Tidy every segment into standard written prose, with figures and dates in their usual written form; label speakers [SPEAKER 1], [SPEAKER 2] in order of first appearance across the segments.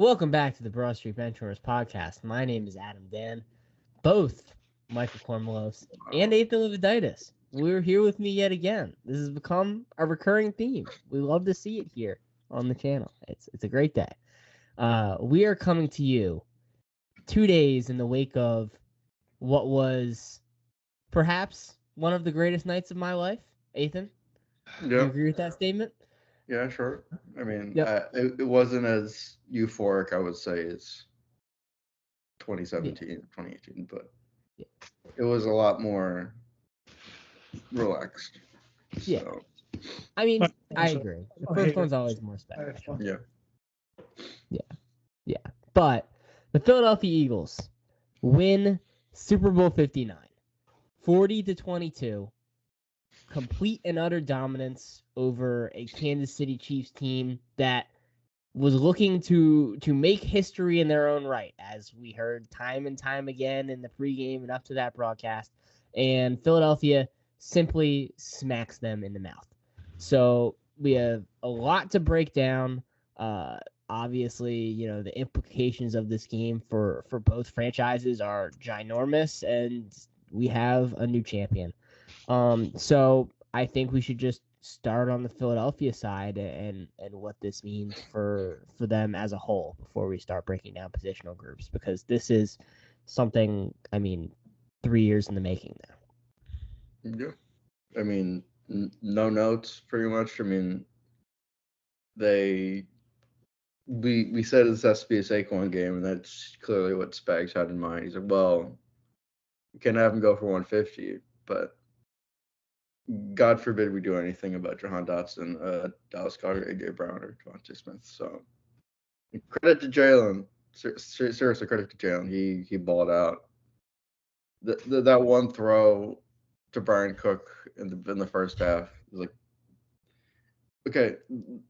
[SPEAKER 1] Welcome back to the Broad Street Benchwarmers podcast. My name is Adam Dan. Both Michael Kormelos and Nathan Leviditis. We're here with me yet again. This has become a recurring theme. We love to see it here on the channel. It's a great day. We are coming to you 2 days in the wake of what was perhaps one of the greatest nights of my life. Ethan, do you agree with that statement?
[SPEAKER 2] Yeah, sure. I mean, it wasn't as euphoric, I would say, as 2017, 2018, but it was a lot more relaxed.
[SPEAKER 1] Yeah.
[SPEAKER 2] So.
[SPEAKER 1] I mean, I agree. The first one's always more special.
[SPEAKER 2] Yeah.
[SPEAKER 1] But the Philadelphia Eagles win Super Bowl 59, 40-22. Complete and utter dominance over a Kansas City Chiefs team that was looking to make history in their own right, as we heard time and time again in the pregame and up to that broadcast. And Philadelphia simply smacks them in the mouth. So we have a lot to break down. Obviously, you know, the implications of this game for both franchises are ginormous, and we have a new champion. So I think we should just start on the Philadelphia side and what this means for them as a whole before we start breaking down positional groups, because this is something, 3 years in the making now.
[SPEAKER 2] Yeah. I mean, no notes pretty much. I mean, we said it's has to be a Saquon game, and that's clearly what Spags had in mind. He's like, well, you can have him go for 150, but God forbid we do anything about Jahan Dotson, Dallas Goedert, A.J. Brown, or Devontae Smith. So credit to Jalen. Seriously, credit to Jalen. He balled out. That one throw to Brian Cook in the first half was like, okay,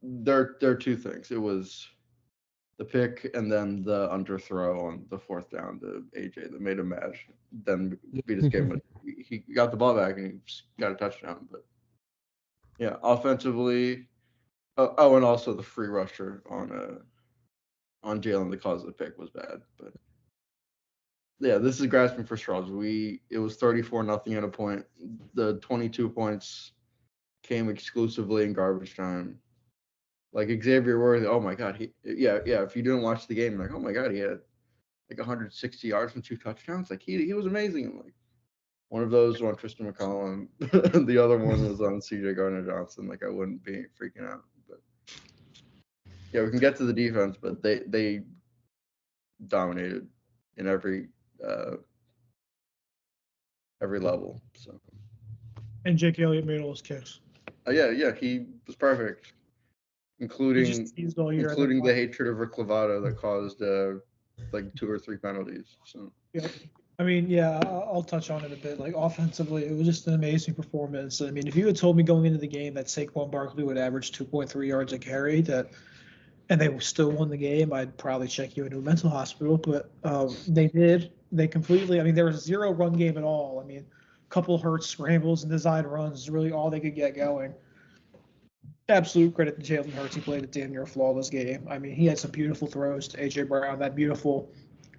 [SPEAKER 2] there are two things. It was the pick and then the underthrow on the fourth down to AJ that made him mad. Then beat his game. He got the ball back and he got a touchdown. But yeah, offensively, and also the free rusher on Jalen that caused the pick was bad. But yeah, this is grasping for straws. It was 34-0 at a point. The 22 points came exclusively in garbage time. Like Xavier Worthy, oh my God, if you didn't watch the game, like, oh my God, he had like 160 yards and 2 touchdowns. Like he was amazing. And like one of those was on Tristan McCollum, the other one was on CJ Gardner-Johnson. Like I wouldn't be freaking out. But yeah, we can get to the defense, but they dominated in every level. So.
[SPEAKER 3] And Jake Elliott made all his kicks.
[SPEAKER 2] Yeah, he was perfect. Including the hatred of Rick Lovato that caused like 2 or 3 penalties. So
[SPEAKER 3] yeah, I'll touch on it a bit. Like offensively, it was just an amazing performance. I mean, if you had told me going into the game that Saquon Barkley would average 2.3 yards a carry, and they still won the game, I'd probably check you into a mental hospital. But they did. They completely. I mean, there was 0 run game at all. I mean, a couple Hurts scrambles and design runs is really all they could get going. Absolute credit to Jalen Hurts. He played a damn near flawless game. I mean, he had some beautiful throws to A.J. Brown, that beautiful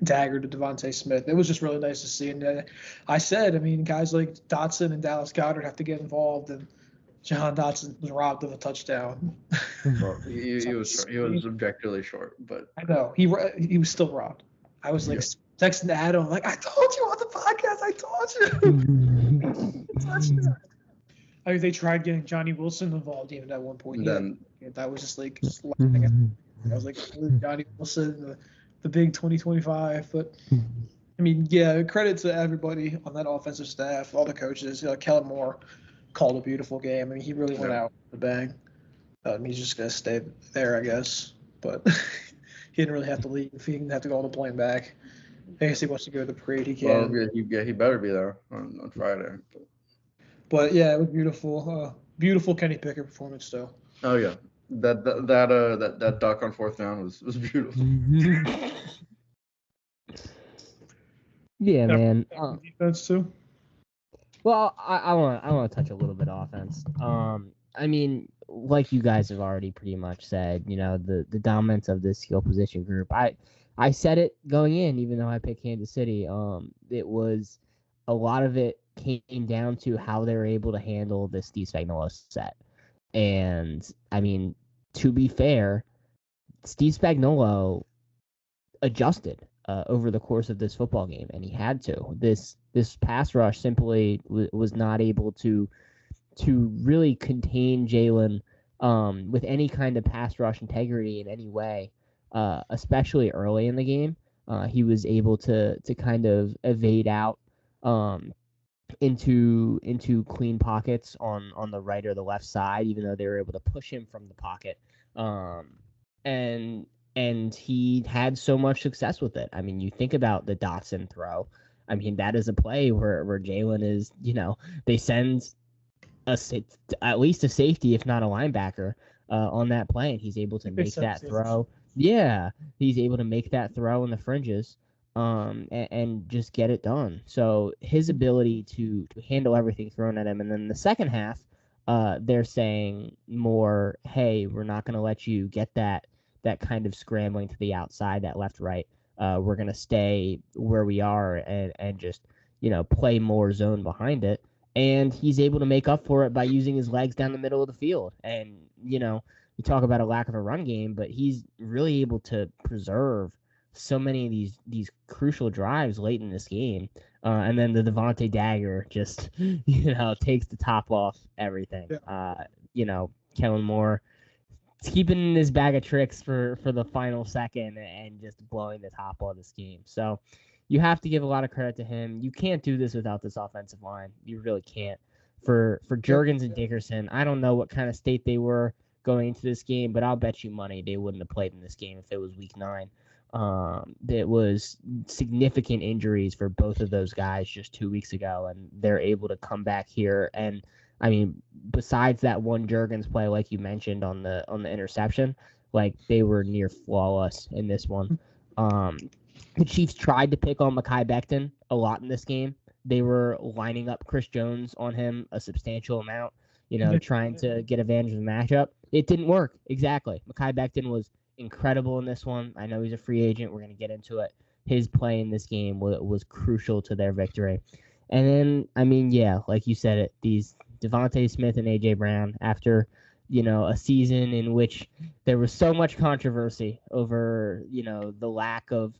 [SPEAKER 3] dagger to Devontae Smith. It was just really nice to see. And I said, I mean, guys like Dotson and Dallas Goedert have to get involved, and Jahan Dotson was robbed of a touchdown.
[SPEAKER 2] Well, he was objectively short, but
[SPEAKER 3] I know he was still robbed. I was like texting Adam, like, I told you on the podcast, I told you. Touchdown. I mean, they tried getting Johnny Wilson involved even at one point. That was just like laughing. I was like, Johnny Wilson, the big 2025. But I mean, yeah, credit to everybody on that offensive staff, all the coaches. Kellen Moore called a beautiful game. I mean, he really went out with a bang. He's just gonna stay there, I guess. But he didn't really have to leave. He didn't have to go on the plane back. I guess he wants to go to the parade. He can.
[SPEAKER 2] Well, he better be there on Friday.
[SPEAKER 3] But yeah, it was beautiful. Beautiful Kenny Pickett performance still.
[SPEAKER 2] Oh yeah, that duck on fourth down was beautiful.
[SPEAKER 1] Yeah, man.
[SPEAKER 3] Defense too.
[SPEAKER 1] Well, I want to touch a little bit offense. I mean, like you guys have already pretty much said, the dominance of this skill position group. I said it going in, even though I picked Kansas City. It was a lot of it came down to how they were able to handle this Steve Spagnuolo set. And I mean, to be fair, Steve Spagnuolo adjusted over the course of this football game, and he had to. This pass rush simply was not able to really contain Jalen with any kind of pass rush integrity in any way, especially early in the game. He was able to kind of evade out into clean pockets on the right or the left side, even though they were able to push him from the pocket. And he had so much success with it. I mean, you think about the Dotson throw. I mean, that is a play where Jalen is, they send at least a safety, if not a linebacker, on that play, and he's able to make that throw. Yeah, he's able to make that throw in the fringes, and just get it done. So his ability to handle everything thrown at him, and then the second half, they're saying more, hey, we're not going to let you get that kind of scrambling to the outside, that left-right. We're going to stay where we are and just, play more zone behind it. And he's able to make up for it by using his legs down the middle of the field. And, you talk about a lack of a run game, but he's really able to preserve so many of these crucial drives late in this game. And then the Devontae dagger just, takes the top off everything. Yeah. Kellen Moore keeping his bag of tricks for the final second and just blowing the top off this game. So you have to give a lot of credit to him. You can't do this without this offensive line. You really can't. For Juergens and Dickerson, I don't know what kind of state they were going into this game, but I'll bet you money they wouldn't have played in this game if it was week 9. It was significant injuries for both of those guys just 2 weeks ago, and they're able to come back here. And I mean, besides that one Juergens play, like you mentioned on the interception, like they were near flawless in this one. The Chiefs tried to pick on Mekhi Becton a lot in this game. They were lining up Chris Jones on him a substantial amount, trying to get advantage of the matchup. It didn't work. Exactly. Mekhi Becton was incredible in this one. I know he's a free agent. We're going to get into it. His play in this game was crucial to their victory. And then, I mean, yeah, like you said it, these Devontae Smith and A.J. Brown, after, a season in which there was so much controversy over, the lack of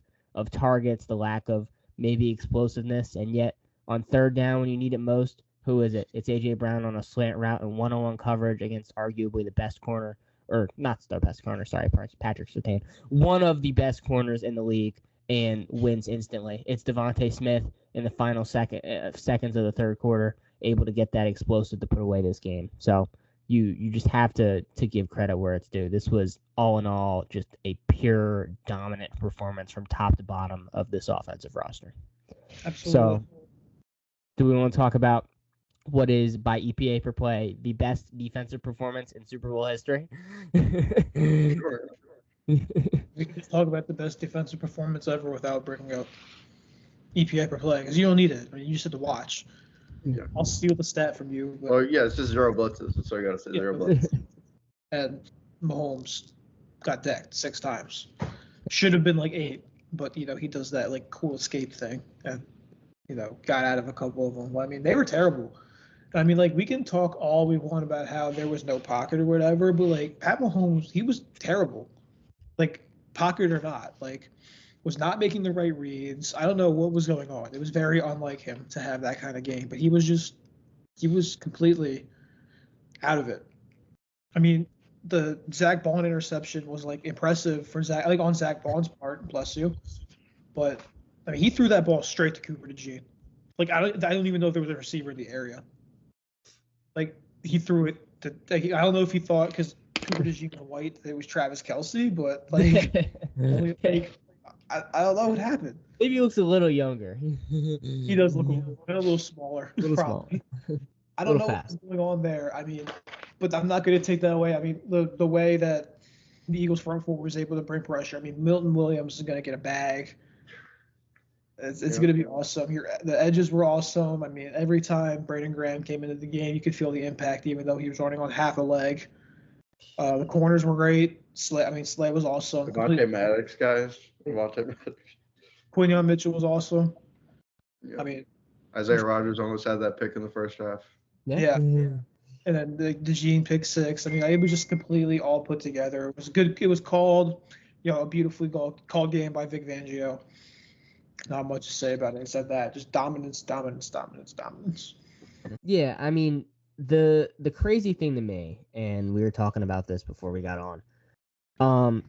[SPEAKER 1] targets, the lack of maybe explosiveness, and yet on third down when you need it most, who is it? It's A.J. Brown on a slant route and one-on-one coverage against arguably the best corner, or not the best corner, sorry, Patrick Surtain, one of the best corners in the league, and wins instantly. It's Devontae Smith in the final seconds of the third quarter, able to get that explosive to put away this game. So you just have to give credit where it's due. This was all in all just a pure dominant performance from top to bottom of this offensive roster.
[SPEAKER 3] Absolutely.
[SPEAKER 1] So do we want to talk about what is, by EPA per play, the best defensive performance in Super Bowl history?
[SPEAKER 2] Sure.
[SPEAKER 3] We can just talk about the best defensive performance ever without bringing up EPA per play, because you don't need it. I mean, you just have to watch.
[SPEAKER 2] Yeah.
[SPEAKER 3] I'll steal the stat from you.
[SPEAKER 2] Well, yeah, it's just 0 blitzes. That's all I got to say. 0 blitzes.
[SPEAKER 3] And Mahomes got decked 6 times. Should have been like 8, but, he does that, like, cool escape thing and, got out of a couple of them. I mean, they were terrible. I mean, like, we can talk all we want about how there was no pocket or whatever, but, like, Pat Mahomes, he was terrible. Like, pocket or not. Like, was not making the right reads. I don't know what was going on. It was very unlike him to have that kind of game, but he was completely out of it. I mean, the Zach Bond interception was, like, impressive for Zach, like, on Zach Bond's part, bless you. But, I mean, he threw that ball straight to Cooper DeJean. Like, I don't even know if there was a receiver in the area. Like, he threw it to, like, I don't know if he thought, because Cooper DeJean was white, that it was Travis Kelce, but, like, I don't know what happened.
[SPEAKER 1] Maybe he looks a little younger.
[SPEAKER 3] He does look a little smaller. Probably. I don't know what's going on there. I mean, but I'm not going to take that away. I mean, the way that the Eagles front four was able to bring pressure. I mean, Milton Williams is going to get a bag. It's going to be awesome. The edges were awesome. I mean, every time Brandon Graham came into the game, you could feel the impact, even though he was running on half a leg. The corners were great. Slay was awesome.
[SPEAKER 2] Devontae Maddox, guys. Devontae Maddox.
[SPEAKER 3] Quinion Mitchell was awesome.
[SPEAKER 2] Yeah.
[SPEAKER 3] I mean,
[SPEAKER 2] Isaiah Rodgers almost had that pick in the first half.
[SPEAKER 3] Yeah. and then the Gene pick six. I mean, it was just completely all put together. It was good. It was called, a beautifully called game by Vic Fangio. Not much to say about it except that just dominance.
[SPEAKER 1] Yeah, I mean, the crazy thing to me, and we were talking about this before we got on,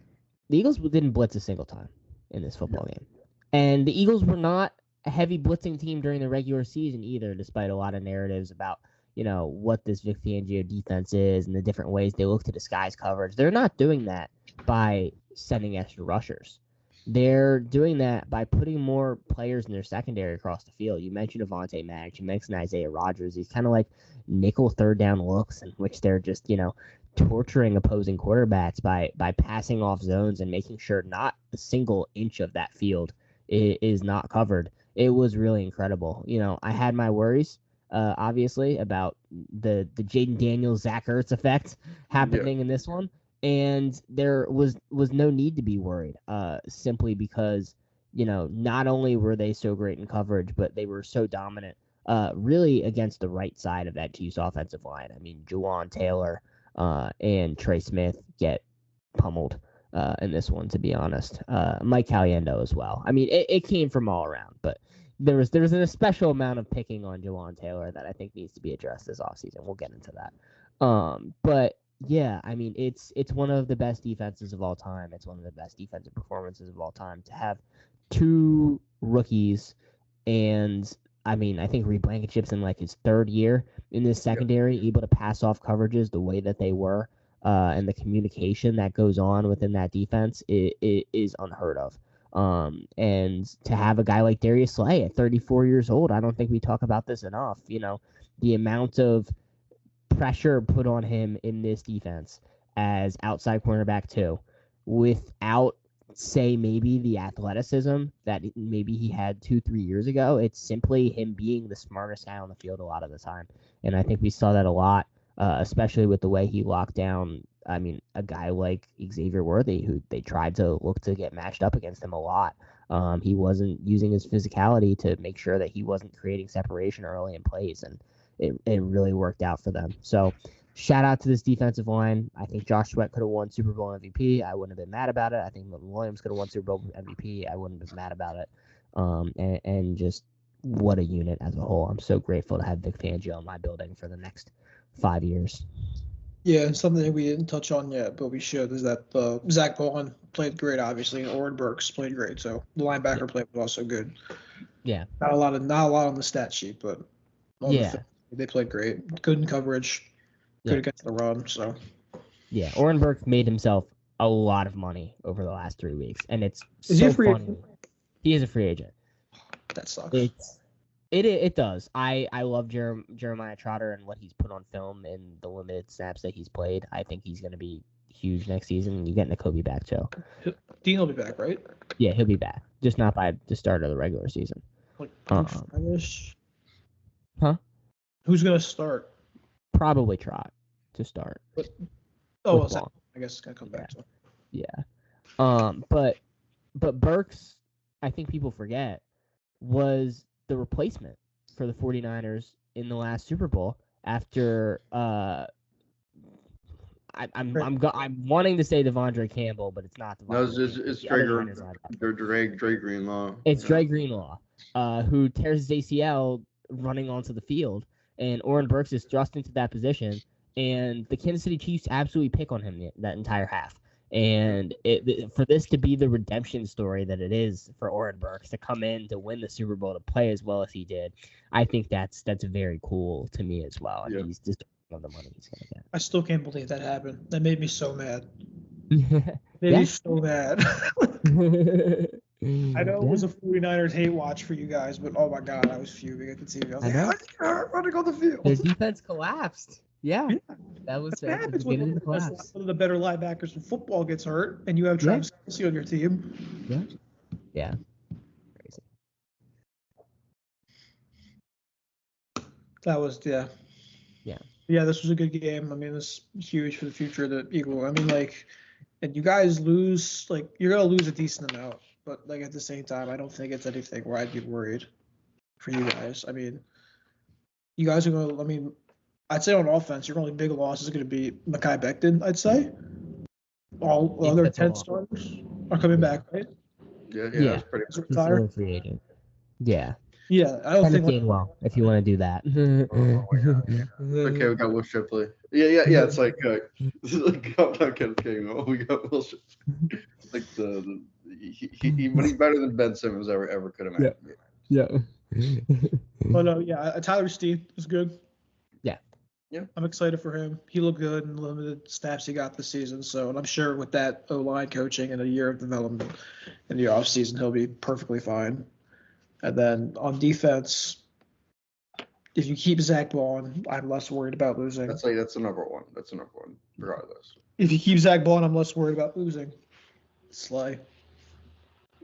[SPEAKER 1] the Eagles didn't blitz a single time in this football game. And the Eagles were not a heavy blitzing team during the regular season either, despite a lot of narratives about, what this Vic Fangio defense is and the different ways they look to disguise coverage. They're not doing that by sending extra rushers. They're doing that by putting more players in their secondary across the field. You mentioned Devontae Maddox. You mentioned Isaiah Rodgers. These kind of like nickel third down looks in which they're just, torturing opposing quarterbacks by passing off zones and making sure not a single inch of that field is not covered. It was really incredible. I had my worries, obviously, about the Jaden Daniels, Zach Ertz effect happening in this one. And there was no need to be worried, simply because, not only were they so great in coverage, but they were so dominant, really against the right side of that Chiefs offensive line. I mean, Juwan Taylor and Trey Smith get pummeled in this one, to be honest. Mike Caliendo as well. I mean, it came from all around, but there was a special amount of picking on Juwan Taylor that I think needs to be addressed this offseason. We'll get into that. But yeah, I mean, it's one of the best defenses of all time. It's one of the best defensive performances of all time to have two rookies, and I mean, I think Reed Blankenship's in like his third year in this secondary, able to pass off coverages the way that they were, and the communication that goes on within that defense is unheard of. And to have a guy like Darius Slay at 34 years old, I don't think we talk about this enough. The amount of pressure put on him in this defense as outside cornerback too, without, say, maybe the athleticism that maybe he had 2-3 years ago. It's simply him being the smartest guy on the field a lot of the time. And I think we saw that a lot, especially with the way he locked down, I mean, a guy like Xavier Worthy, who they tried to look to get matched up against him a lot. He wasn't using his physicality to make sure that he wasn't creating separation early in plays, and it really worked out for them. So shout out to this defensive line. I think Josh Sweat could have won Super Bowl MVP. I wouldn't have been mad about it. I think Milton Williams could have won Super Bowl MVP. I wouldn't have been mad about it. And just what a unit as a whole. I'm so grateful to have Vic Fangio in my building for the next 5 years.
[SPEAKER 3] Yeah, and something we didn't touch on yet, but we should, is that Zach Bowen played great, obviously, and Oren Burks played great. So the linebacker play was also good.
[SPEAKER 1] Yeah.
[SPEAKER 3] Not a lot on the stat sheet, but they played great. Good in coverage. Good against the run. So
[SPEAKER 1] yeah, Oren Burks made himself a lot of money over the last 3 weeks, and it's
[SPEAKER 3] is
[SPEAKER 1] so
[SPEAKER 3] he a free
[SPEAKER 1] funny.
[SPEAKER 3] agent?
[SPEAKER 1] He is a free agent.
[SPEAKER 3] That sucks.
[SPEAKER 1] It does. I love Jeremiah Trotter and what he's put on film and the limited snaps that he's played. I think he's going to be huge next season. You get Nakobe back too.
[SPEAKER 3] Dean will be back, right?
[SPEAKER 1] Yeah, he'll be back. Just not by the start of the regular season.
[SPEAKER 3] Like, I wish.
[SPEAKER 1] Huh?
[SPEAKER 3] Who's gonna start?
[SPEAKER 1] Probably Trot to start.
[SPEAKER 3] I guess it's gonna come back. So.
[SPEAKER 1] Yeah. But Burks, I think people forget, was the replacement for the 49ers in the last Super Bowl after I'm wanting to say Devondre Campbell, but it's not Devondre.
[SPEAKER 2] No, it's Dre Greenlaw.
[SPEAKER 1] It's Dre Greenlaw, who tears his ACL running onto the field, and Oren Burks is thrust into that position, and the Kansas City Chiefs absolutely pick on him that entire half. And for this to be the redemption story that it is for Oren Burks to come in to win the Super Bowl, to play as well as he did, I think that's very cool to me as well. And he's just the money he's gonna get.
[SPEAKER 3] I still can't believe that happened. That made me so mad. Made me so mad. I know it was a 49ers hate watch for you guys, but oh my god, I was fuming at the TV. I was running on the field.
[SPEAKER 1] Their defense collapsed. Yeah. That was
[SPEAKER 3] what happens when one of the better linebackers in football gets hurt and you have Travis Kelce on your team.
[SPEAKER 1] Yeah. Crazy.
[SPEAKER 3] That was Yeah, this was a good game. I mean, this is huge for the future of the Eagle. I mean, like, and you guys lose, like, you're gonna lose a decent amount, but like at the same time, I don't think it's anything where I'd be worried for you guys. I mean, you guys are gonna. I mean, I'd say on offense, your only big loss is gonna be Mekhi Becton. I'd say all
[SPEAKER 1] If
[SPEAKER 3] other
[SPEAKER 1] that's
[SPEAKER 3] 10
[SPEAKER 1] all.
[SPEAKER 3] starters are coming back, right?
[SPEAKER 2] Yeah,
[SPEAKER 1] Yeah.
[SPEAKER 2] that's pretty.
[SPEAKER 3] As a
[SPEAKER 1] He's
[SPEAKER 3] retire.
[SPEAKER 1] still a free agent. Yeah.
[SPEAKER 3] Yeah, I don't
[SPEAKER 1] Kenneth
[SPEAKER 3] think.
[SPEAKER 1] Gainwell, if you want to do that.
[SPEAKER 2] Okay, we got Will Shipley. Yeah. It's like this is like I'm not kidding. Oh, we got Will Shipley. Like but he's better than Ben Simmons ever could imagine.
[SPEAKER 1] Yeah.
[SPEAKER 3] But yeah, Tyler Steele was good.
[SPEAKER 2] Yeah.
[SPEAKER 3] I'm excited for him. He looked good in the limited snaps he got this season. So, and I'm sure with that O-line coaching and a year of development in the offseason, he'll be perfectly fine. And then on defense, if you keep Zach Bond, I'm less worried about losing.
[SPEAKER 2] That's the number one. That's the number one, regardless.
[SPEAKER 3] If you keep Zach Bond, I'm less worried about losing. Slay.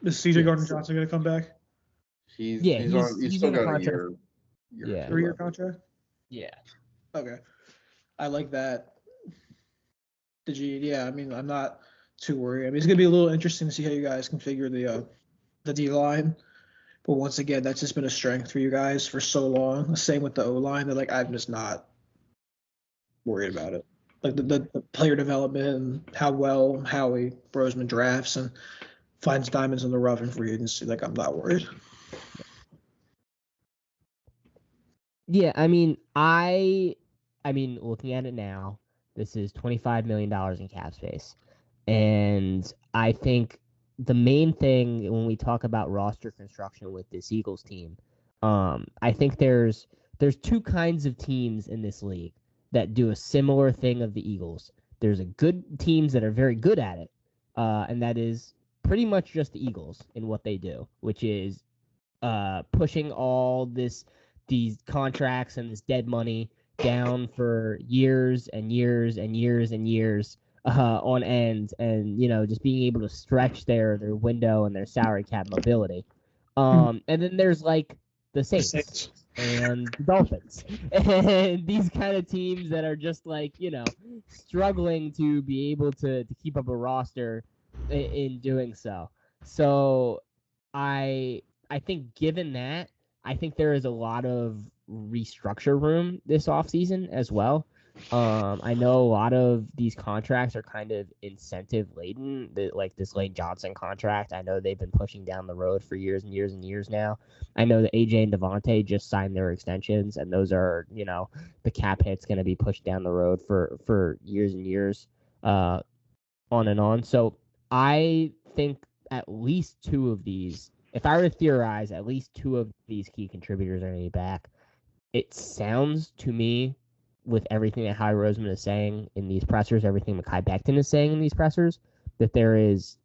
[SPEAKER 3] Is C.J. Gardner-Johnson going to come back?
[SPEAKER 2] He's
[SPEAKER 1] he's
[SPEAKER 2] still
[SPEAKER 1] on a
[SPEAKER 2] got a
[SPEAKER 1] contract.
[SPEAKER 2] year.
[SPEAKER 1] Yeah.
[SPEAKER 3] 3-year contract?
[SPEAKER 1] Yeah.
[SPEAKER 3] Okay. I like that. Yeah, I mean, I'm not too worried. I mean, it's going to be a little interesting to see how you guys configure the D-line. But once again, that's just been a strength for you guys for so long. Same with the O-line. That like I'm just not worried about it. Like the player development and how well Howie Roseman drafts and finds diamonds in the rough in free agency. Like I'm not worried.
[SPEAKER 1] Yeah, I mean, looking at it now, this is $25 million in cap space. And I think the main thing when we talk about roster construction with this Eagles team, I think there's two kinds of teams in this league that do a similar thing of the Eagles. There's a good teams that are very good at it, and that is pretty much just the Eagles in what they do, which is pushing all these contracts and this dead money down for years and years and years and years on end, and just being able to stretch their window and their salary cap mobility. And then there's like the Saints and the Dolphins and these kind of teams that are just like struggling to be able to keep up a roster in doing so. So I think given that, I think there is a lot of restructure room this offseason as well. I know a lot of these contracts are kind of incentive laden, like this Lane Johnson contract. I know they've been pushing down the road for years and years and years now. I know that AJ and Devontae just signed their extensions, and those are, the cap hit's going to be pushed down the road for years and years, on and on. So I think at least two of these, if I were to theorize, at least two of these key contributors are going to be back. It sounds to me, with everything that Howie Roseman is saying in these pressers, everything Mekhi Becton is saying in these pressers, that there is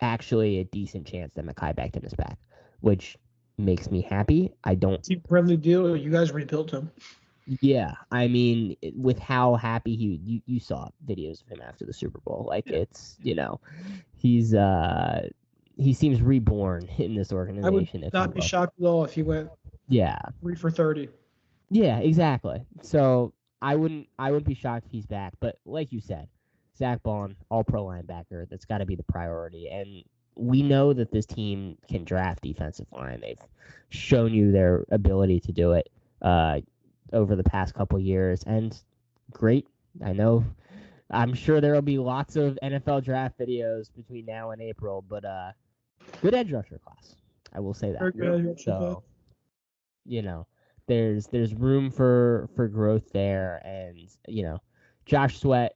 [SPEAKER 1] actually a decent chance that Mekhi Becton is back, which makes me happy. I don't.
[SPEAKER 3] Team friendly deal. You guys rebuilt him.
[SPEAKER 1] Yeah, I mean, with how happy you saw videos of him after the Super Bowl. Like it's he's he seems reborn in this organization.
[SPEAKER 3] I would not be shocked at all if he went 3 for 30.
[SPEAKER 1] Yeah, exactly. So I wouldn't be shocked if he's back. But like you said, Zach Bond, all-pro linebacker, that's got to be the priority. And we know that this team can draft defensive line. They've shown you their ability to do it over the past couple years. And great. I'm sure there will be lots of NFL draft videos between now and April. But good edge rusher class. I will say that. So, there's room for growth there, and Josh Sweat,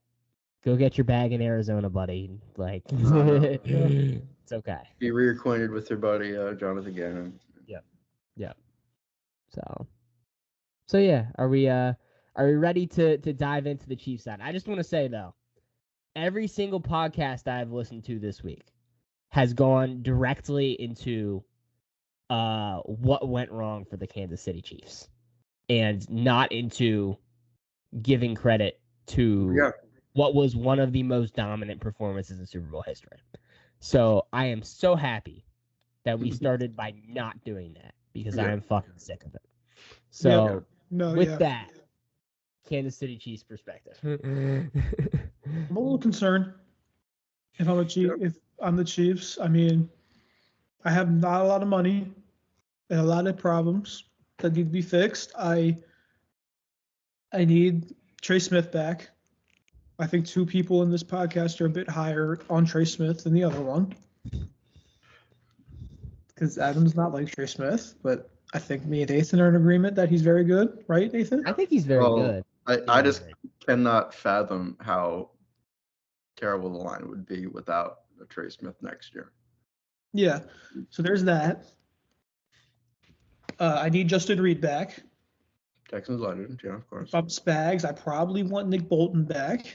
[SPEAKER 1] go get your bag in Arizona, buddy. Like it's okay.
[SPEAKER 2] Be reacquainted with your buddy Jonathan Gannon.
[SPEAKER 1] Yep. So yeah, are we ready to dive into the Chiefs side? I just want to say though, every single podcast I've listened to this week has gone directly into what went wrong for the Kansas City Chiefs, and not into giving credit to what was one of the most dominant performances in Super Bowl history. So I am so happy that we started by not doing that, because I am fucking sick of it. So with that, Kansas City Chiefs perspective.
[SPEAKER 3] I'm a little concerned if I'm the Chiefs. I mean, I have not a lot of money and a lot of problems that need to be fixed. I need Trey Smith back. I think two people in this podcast are a bit higher on Trey Smith than the other one. Because Adam's not like Trey Smith, but I think me and Nathan are in agreement that he's very good, right, Nathan?
[SPEAKER 1] I think he's very good.
[SPEAKER 2] I just cannot fathom how terrible the line would be without a Trey Smith next year.
[SPEAKER 3] Yeah, so there's that. I need Justin Reed back.
[SPEAKER 2] Texans legend, yeah, of course.
[SPEAKER 3] If I'm Spags, I probably want Nick Bolton back.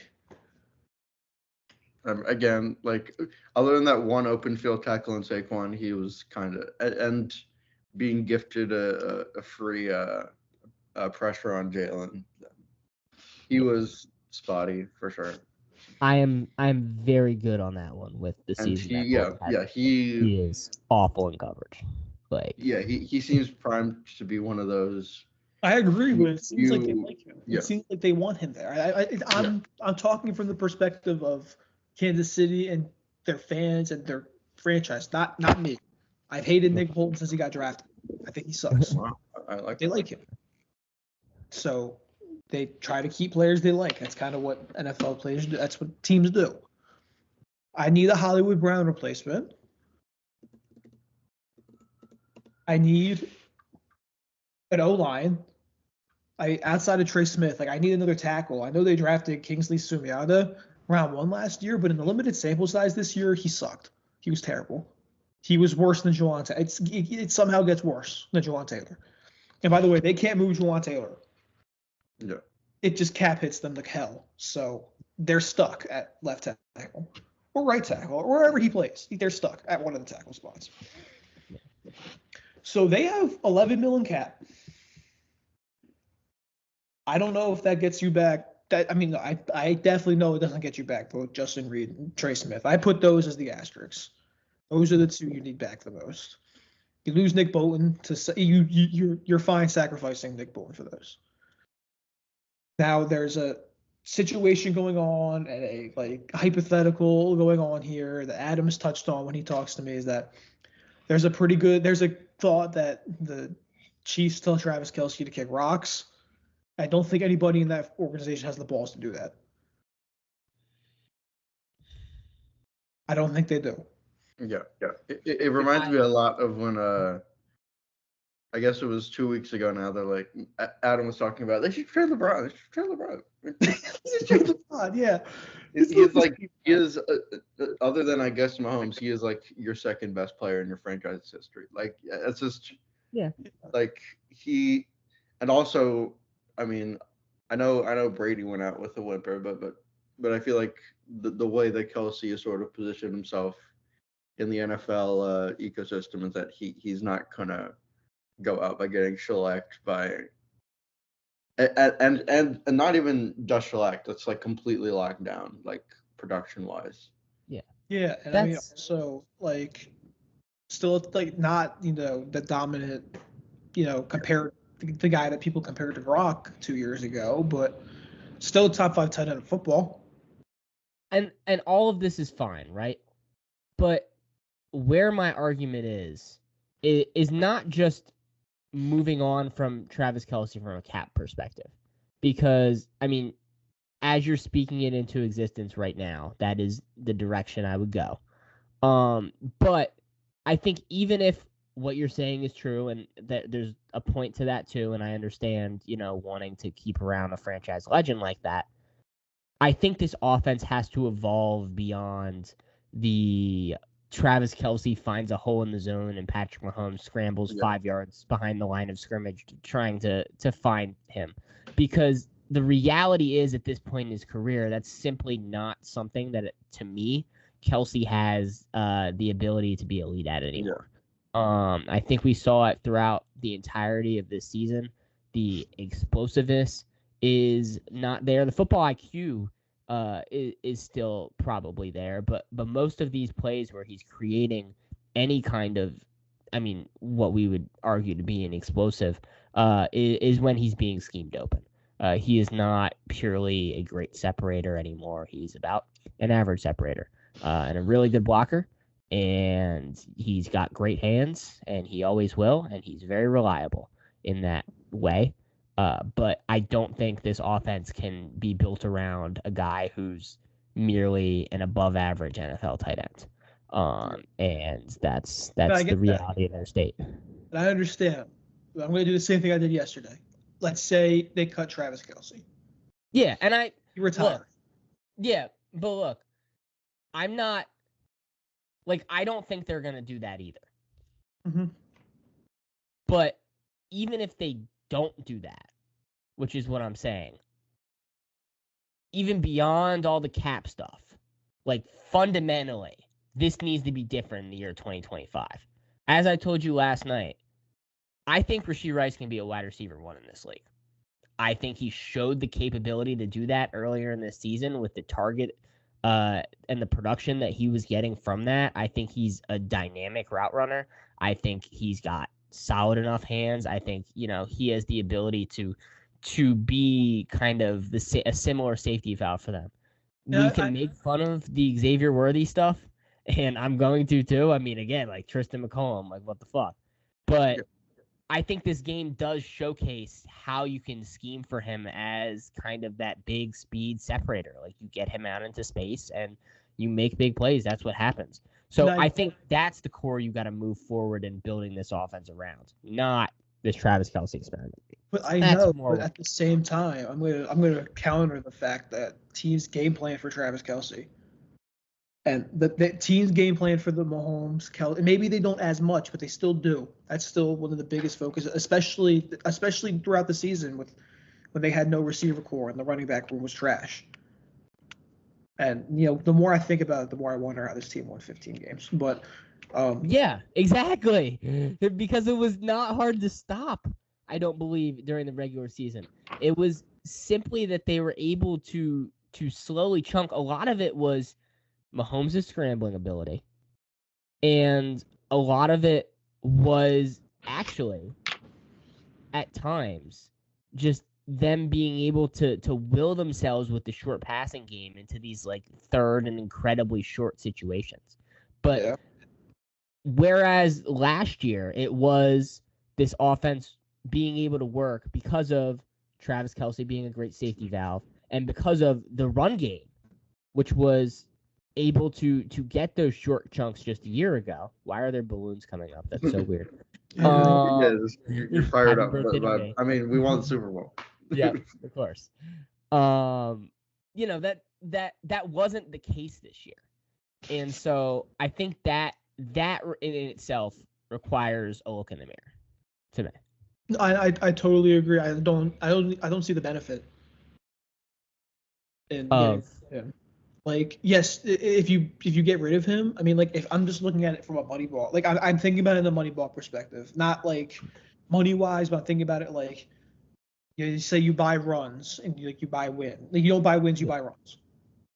[SPEAKER 2] Again, like other than that one open field tackle in Saquon, he was kind of and being gifted a free pressure on Jalen. He was spotty for sure.
[SPEAKER 1] I'm very good on that one with the
[SPEAKER 2] And
[SPEAKER 1] season.
[SPEAKER 2] he
[SPEAKER 1] is awful in coverage. Like
[SPEAKER 2] he seems primed to be one of those.
[SPEAKER 3] I agree with it. Seems like they like him.
[SPEAKER 2] Yeah.
[SPEAKER 3] It seems like they want him there. I'm talking from the perspective of Kansas City and their fans and their franchise, not me. I've hated Nick Bolton since he got drafted. I think he sucks.
[SPEAKER 2] Wow, they
[SPEAKER 3] like him. So they try to keep players they like. That's kind of what NFL players do. That's what teams do. I need a Hollywood Brown replacement. I need an O-line. Outside of Trey Smith, I need another tackle. I know they drafted Kingsley Sumiata round 1 last year, but in the limited sample size this year, he sucked. He was terrible. He was worse than Juwan Taylor. It somehow gets worse than Juwan Taylor. And by the way, they can't move Juwan Taylor.
[SPEAKER 2] Yeah.
[SPEAKER 3] It just cap hits them like hell. So they're stuck at left tackle or right tackle or wherever he plays. They're stuck at one of the tackle spots. So they have $11 million cap. I don't know if that gets you back. I definitely know it doesn't get you back both Justin Reed and Trey Smith. I put those as the asterisks. Those are the two you need back the most. You lose Nick Bolton you're fine sacrificing Nick Bolton for those. Now there's a situation going on and a hypothetical going on here that Adams touched on when he talks to me is that there's a thought that the Chiefs tell Travis Kelce to kick rocks. I don't think anybody in that organization has the balls to do that. I don't think they do.
[SPEAKER 2] Yeah. It reminds me a lot of when I guess it was 2 weeks ago now. They're like Adam was talking about they should trade LeBron.
[SPEAKER 3] Yeah.
[SPEAKER 2] He is other than I guess Mahomes, he is like your second best player in your franchise's history. Like it's just like he and also. I mean, I know Brady went out with a whimper, but I feel like the way that Kelce has sort of positioned himself in the NFL ecosystem is that he's not gonna go out by getting shellacked by and not even just shellacked. It's like completely locked down, like production wise.
[SPEAKER 3] Yeah, and I mean also still not the dominant compared. The guy that people compared to Gronk 2 years ago, but still top 5 tight end in football.
[SPEAKER 1] And all of this is fine, right? But where my argument is not just moving on from Travis Kelce from a cap perspective. Because, I mean, as you're speaking it into existence right now, that is the direction I would go. But I think even if what you're saying is true, and that there's a point to that too, and I understand, wanting to keep around a franchise legend like that. I think this offense has to evolve beyond the Travis Kelce finds a hole in the zone and Patrick Mahomes scrambles 5 yards behind the line of scrimmage trying to find him. Because the reality is at this point in his career, that's simply not something that, to me, Kelce has the ability to be elite at anymore. I think we saw it throughout the entirety of this season. The explosiveness is not there. The football IQ is still probably there, but most of these plays where he's creating any kind of, what we would argue to be an explosive, is when he's being schemed open. He is not purely a great separator anymore. He's about an average separator and a really good blocker. And he's got great hands, and he always will, and he's very reliable in that way. But I don't think this offense can be built around a guy who's merely an above-average NFL tight end. And that's the reality of their state.
[SPEAKER 3] And I understand. I'm going to do the same thing I did yesterday. Let's say they cut Travis Kelce.
[SPEAKER 1] Yeah, and
[SPEAKER 3] he retired.
[SPEAKER 1] Yeah, but look, I'm not. Like, I don't think they're going to do that either.
[SPEAKER 3] Mm-hmm.
[SPEAKER 1] But even if they don't do that, which is what I'm saying, even beyond all the cap stuff, like, fundamentally, this needs to be different in the year 2025. As I told you last night, I think Rashee Rice can be a wide receiver 1 in this league. I think he showed the capability to do that earlier in this season with the target and the production that he was getting from that. I think he's a dynamic route runner. I think he's got solid enough hands. I think, he has the ability to be kind of a similar safety valve for them. We can make fun of the Xavier Worthy stuff, and I'm going to too. I mean, again, like Tristan McCollum, like what the fuck. But I think this game does showcase how you can scheme for him as kind of that big speed separator. Like, you get him out into space and you make big plays. That's what happens. So I think that's the core you got to move forward in building this offense around, not this Travis Kelce experiment.
[SPEAKER 3] But but at the same time, I'm gonna counter the fact that teams game plan for Travis Kelce. And the team's game plan for the Mahomes, Kelce, maybe they don't as much, but they still do. That's still one of the biggest focuses, especially throughout the season when they had no receiver core and the running back room was trash. And, the more I think about it, the more I wonder how this team won 15 games. But
[SPEAKER 1] yeah, exactly. Because it was not hard to stop, I don't believe, during the regular season. It was simply that they were able to slowly chunk. A lot of it was Mahomes' scrambling ability, and a lot of it was actually, at times, just them being able to will themselves with the short passing game into these, like, third and incredibly short situations. But whereas last year it was this offense being able to work because of Travis Kelce being a great safety valve and because of the run game, which was able to get those short chunks just a year ago. Why are there balloons coming up? That's so weird.
[SPEAKER 2] You're fired up. But, I mean, we won the Super Bowl.
[SPEAKER 1] Yeah, of course. That wasn't the case this year. And so I think that in itself requires a look in the mirror to me.
[SPEAKER 3] I totally agree. I don't see the benefit in getting him. Like, yes, if you get rid of him, I mean, like, if I'm just looking at it from a Moneyball, like I'm thinking about it in the Moneyball perspective, not like money wise, but I'm thinking about it like, you say you buy runs and you buy win. Like, you don't buy wins, you buy runs.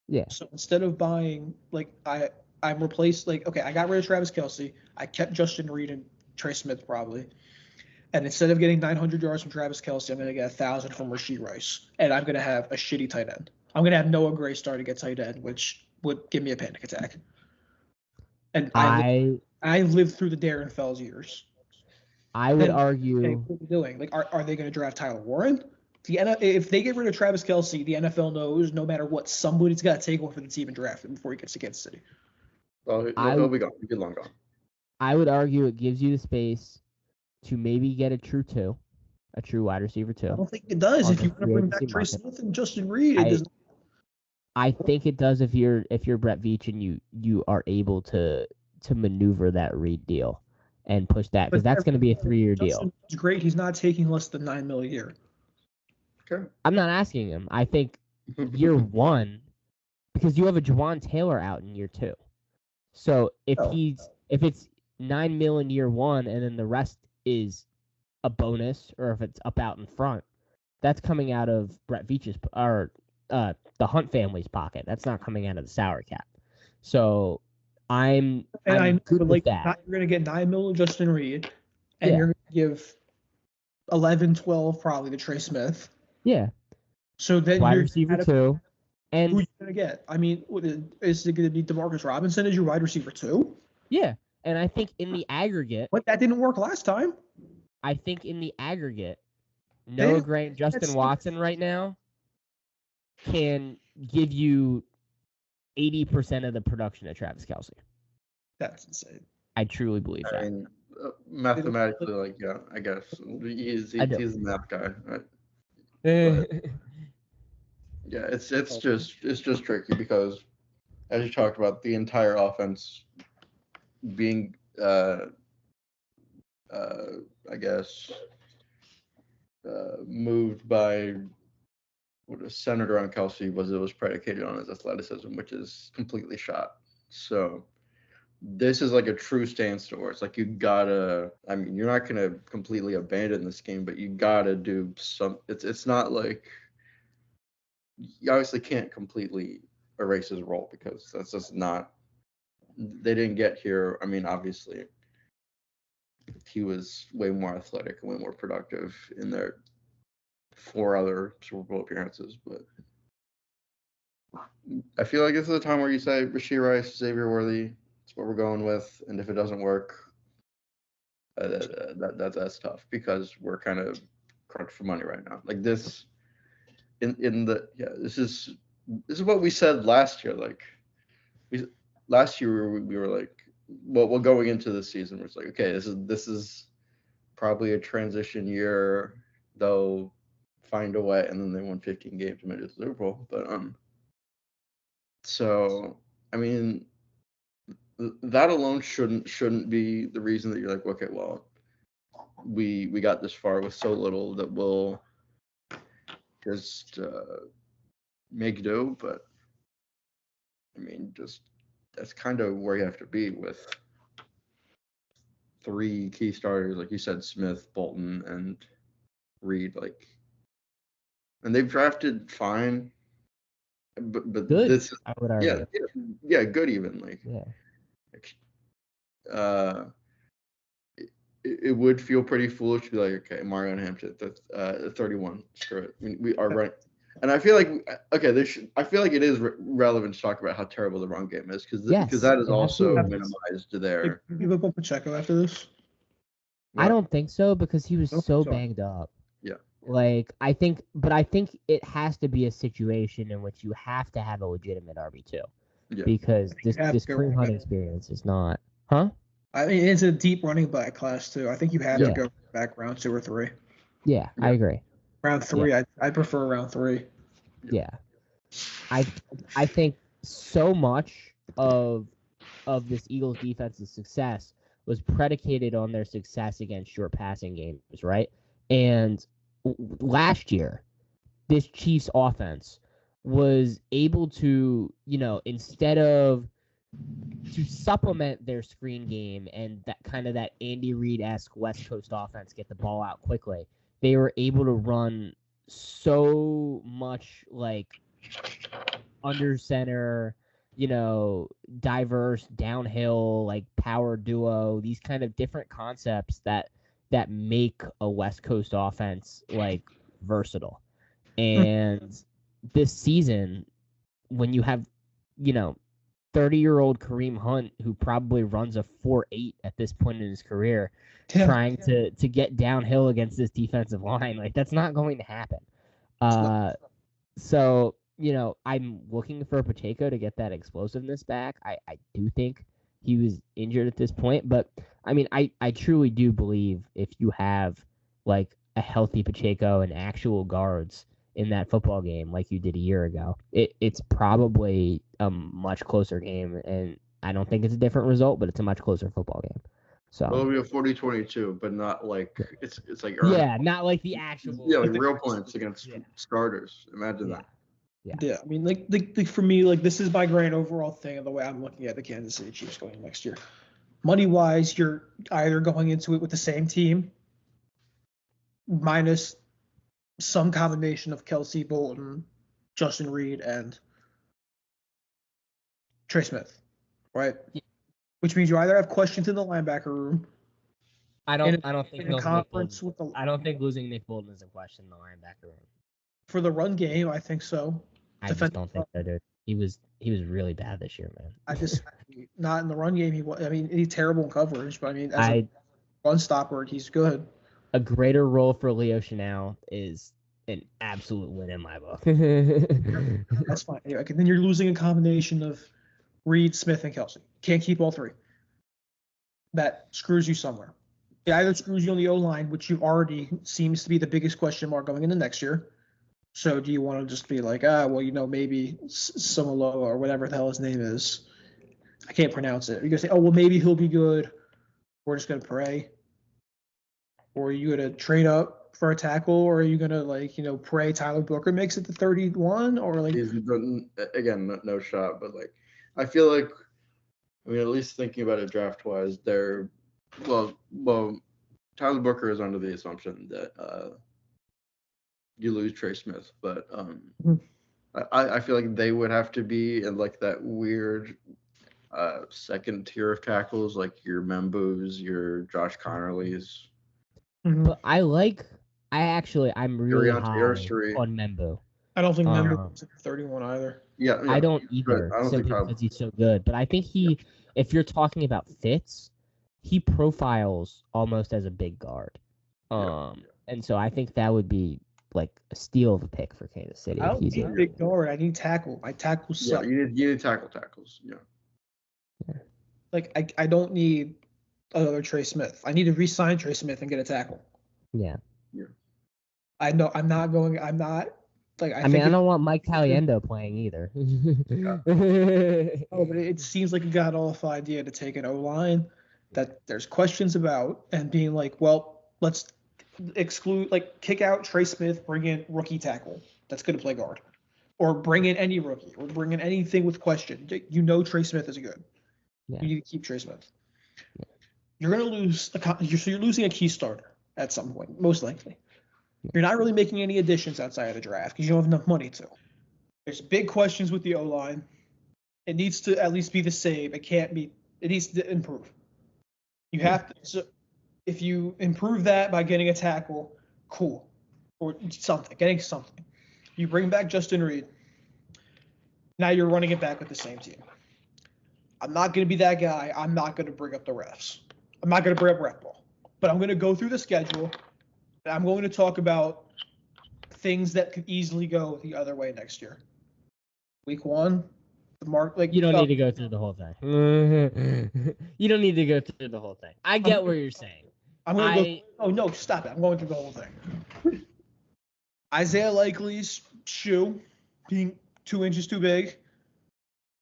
[SPEAKER 1] Yeah.
[SPEAKER 3] So instead of buying, like, I'm replaced, like, okay, I got rid of Travis Kelce, I kept Justin Reed and Trey Smith probably. And instead of getting 900 yards from Travis Kelce, I'm going to get 1,000 from Rashee Rice. And I'm going to have a shitty tight end. I'm going to have Noah Gray starting at tight end, which would give me a panic attack. And I lived through the Darren Fells years.
[SPEAKER 1] I would argue.
[SPEAKER 3] Okay, what are they doing? Like, are they going to draft Tyler Warren? If they get rid of Travis Kelce, the NFL knows no matter what, somebody's got to take over the team and draft him before he gets to Kansas City.
[SPEAKER 2] Well, he'll be gone. He'll be long gone.
[SPEAKER 1] I would argue it gives you the space to maybe get a true wide receiver 2.
[SPEAKER 3] I don't think it does. If you want to bring back Trey Smith and Justin Reed, it doesn't.
[SPEAKER 1] I think it does if you're Brett Veach and you are able to maneuver that Reed deal and push that, because that's going to be a 3-year deal.
[SPEAKER 3] It's great. He's not taking less than $9 million a year.
[SPEAKER 2] Okay.
[SPEAKER 1] I'm not asking him. I think year 1, because you have a Jawan Taylor out in year 2. So if it's $9 million year 1 and then the rest is a bonus, or if it's up out in front, that's coming out of Brett Veach's or the Hunt family's pocket. That's not coming out of the salary cap. So I'm good with that.
[SPEAKER 3] You're going to get $9 million Justin Reed, and you're going to give 11, 12 probably to Trey Smith.
[SPEAKER 1] Yeah.
[SPEAKER 3] So then
[SPEAKER 1] wide
[SPEAKER 3] you're
[SPEAKER 1] receiver
[SPEAKER 3] at a-
[SPEAKER 1] 2.
[SPEAKER 3] who
[SPEAKER 1] And
[SPEAKER 3] you gonna get? I mean, is it gonna be Demarcus Robinson as your wide receiver 2?
[SPEAKER 1] yeah, and I think in the aggregate,
[SPEAKER 3] But that didn't work last time.
[SPEAKER 1] Noah Gray and
[SPEAKER 3] that's-
[SPEAKER 1] Justin Watson right now can give you 80% of the production of Travis Kelce.
[SPEAKER 3] That's insane.
[SPEAKER 1] I truly believe
[SPEAKER 2] I
[SPEAKER 1] that.
[SPEAKER 2] mean, mathematically, like, yeah, I guess he's
[SPEAKER 1] I do.
[SPEAKER 2] the math guy. Right? Yeah, it's just tricky because, as you talked about, the entire offense being, I guess, moved by what was centered around Kelce was predicated on his athleticism, which is completely shot. So this is like a true standstill. Where it's like you gotta. I mean, you're not gonna completely abandon this game, but you gotta do some. It's not like you obviously can't completely erase his role because that's just not. They didn't get here. I mean, obviously, he was way more athletic and way more productive in their 4 other Super Bowl appearances, but I feel like this is a time where you say Rashee Rice, Xavier Worthy. That's what we're going with, and if it doesn't work, that's tough because we're kind of crunched for money right now. Like this, this is what we said last year. Like last year we were like, well, going into the season, we're like, okay, this is probably a transition year. They'll find a way, and then they won 15 games and made it to the Super Bowl. But so I mean, that alone shouldn't be the reason that you're like, okay, well, we got this far with so little that we'll just make do. But I mean, just that's kind of where you have to be with 3 key starters, like you said, Smith, Bolton, and Reed. Like, and they've drafted fine, but
[SPEAKER 1] Good,
[SPEAKER 2] this,
[SPEAKER 1] I would argue.
[SPEAKER 2] yeah, good even. Like,
[SPEAKER 1] Yeah.
[SPEAKER 2] It would feel pretty foolish to be like, okay, Mario Hampton, 31. Screw it. I mean, we are right. And I feel like, I feel like it is relevant to talk about how terrible the run game is because that is also minimized there.
[SPEAKER 3] You give up Pacheco after this?
[SPEAKER 1] I don't think so because he was so banged up.
[SPEAKER 2] Yeah.
[SPEAKER 1] Like, I think it has to be a situation in which you have to have a legitimate RB2.
[SPEAKER 2] Yeah.
[SPEAKER 1] Because this Kareem Hunt experience is not. Huh?
[SPEAKER 3] I mean, it's a deep running back class, too. I think you have to go back round 2 or 3.
[SPEAKER 1] Yeah, I agree.
[SPEAKER 3] Round 3, I prefer round 3.
[SPEAKER 1] Yeah. I think so much of this Eagles defense's success was predicated on their success against short passing games, right? And last year, this Chiefs offense was able to, instead of to supplement their screen game and that kind of that Andy Reid-esque West Coast offense, get the ball out quickly, they were able to run so much like under center, diverse downhill, like power duo, these kind of different concepts that make a West Coast offense like versatile. And this season, when you have, 30-year-old Kareem Hunt, who probably runs a 4.8 at this point in his career, trying to get downhill against this defensive line, like that's not going to happen. So, I'm looking for Pacheco to get that explosiveness back. I do think he was injured at this point, but I mean, I truly do believe if you have like a healthy Pacheco and actual guards in that football game like you did a year ago, it's probably a much closer game, and I don't think it's a different result, but it's a much closer football game. So
[SPEAKER 2] it'll be a 40-22, but not like it's like
[SPEAKER 1] not like the actual
[SPEAKER 2] like real points against starters. Imagine that.
[SPEAKER 3] Yeah, I mean, like for me, like this is my grand overall thing of the way I'm looking at the Kansas City Chiefs going next year. Money wise, you're either going into it with the same team, minus some combination of Kelce, Bolton, Justin Reed, and Trey Smith, right? Yeah. Which means you either have questions in the linebacker room.
[SPEAKER 1] I don't think
[SPEAKER 3] in a conference with
[SPEAKER 1] I don't think losing Nick Bolton is a question in the linebacker room.
[SPEAKER 3] For the run game, I think so.
[SPEAKER 1] I just don't think so, dude. He was really bad this year, man.
[SPEAKER 3] Not in the run game. He's terrible in coverage, but as a run stopper, he's good.
[SPEAKER 1] A greater role for Leo Chenal is an absolute win in my book.
[SPEAKER 3] That's fine. Anyway, then you're losing a combination of Reed, Smith, and Kelsey. Can't keep all three. That screws you somewhere. It either screws you on the O-line, which you already seems to be the biggest question mark going into next year. So do you want to just be like, maybe Somolo or whatever the hell his name is. I can't pronounce it. You're going to say, oh, well, maybe he'll be good. We're just going to pray. Or are you going to trade up for a tackle? Or are you going to, pray Tyler Booker makes it to 31? Or
[SPEAKER 2] again, no shot. But, I feel like, at least thinking about it draft-wise, Tyler Booker is under the assumption that you lose Trey Smith, but I feel like they would have to be in that weird second tier of tackles, like your Membos, your Josh Connerlys.
[SPEAKER 1] But I'm really high on Membo.
[SPEAKER 3] I don't think Membo is 31 either.
[SPEAKER 1] Yeah, I don't either, simply because he's so good. But I think if you're talking about fits, he profiles almost as a big guard. And so I think that would be a steal of a pick for Kansas City.
[SPEAKER 3] I don't need a big guard. I need tackle. My tackles suck.
[SPEAKER 2] Yeah, you need tackles. Yeah.
[SPEAKER 3] I don't need another Trey Smith. I need to re-sign Trey Smith and get a tackle.
[SPEAKER 1] Yeah.
[SPEAKER 2] Yeah.
[SPEAKER 3] I know. I'm not.
[SPEAKER 1] I don't want Mike Caliendo playing either.
[SPEAKER 3] Oh, but it seems like a god-awful idea to take an O-line that there's questions about and being let's exclude, kick out Trey Smith, bring in rookie tackle that's going to play guard, or bring in any rookie, or bring in anything with question. Trey Smith is good. Yeah. You need to keep Trey Smith. Yeah. You're going to lose you're losing a key starter at some point, most likely. Yeah. You're not really making any additions outside of the draft because you don't have enough money to. There's big questions with the O-line. It needs to at least be the same. It needs to improve. You have to. So if you improve that by getting a tackle, cool, or getting something. You bring back Justin Reed. Now you're running it back with the same team. I'm not going to be that guy. I'm not going to bring up the refs. I'm not going to bring up ref ball. But I'm going to go through the schedule, and I'm going to talk about things that could easily go the other way next year. Week 1,
[SPEAKER 1] you don't need to go through the whole thing. You don't need to go through the whole thing. I get what you're saying.
[SPEAKER 3] I'm going to go. Oh, no, stop it. I'm going through the whole thing. Isaiah Likely's shoe being 2 inches too big.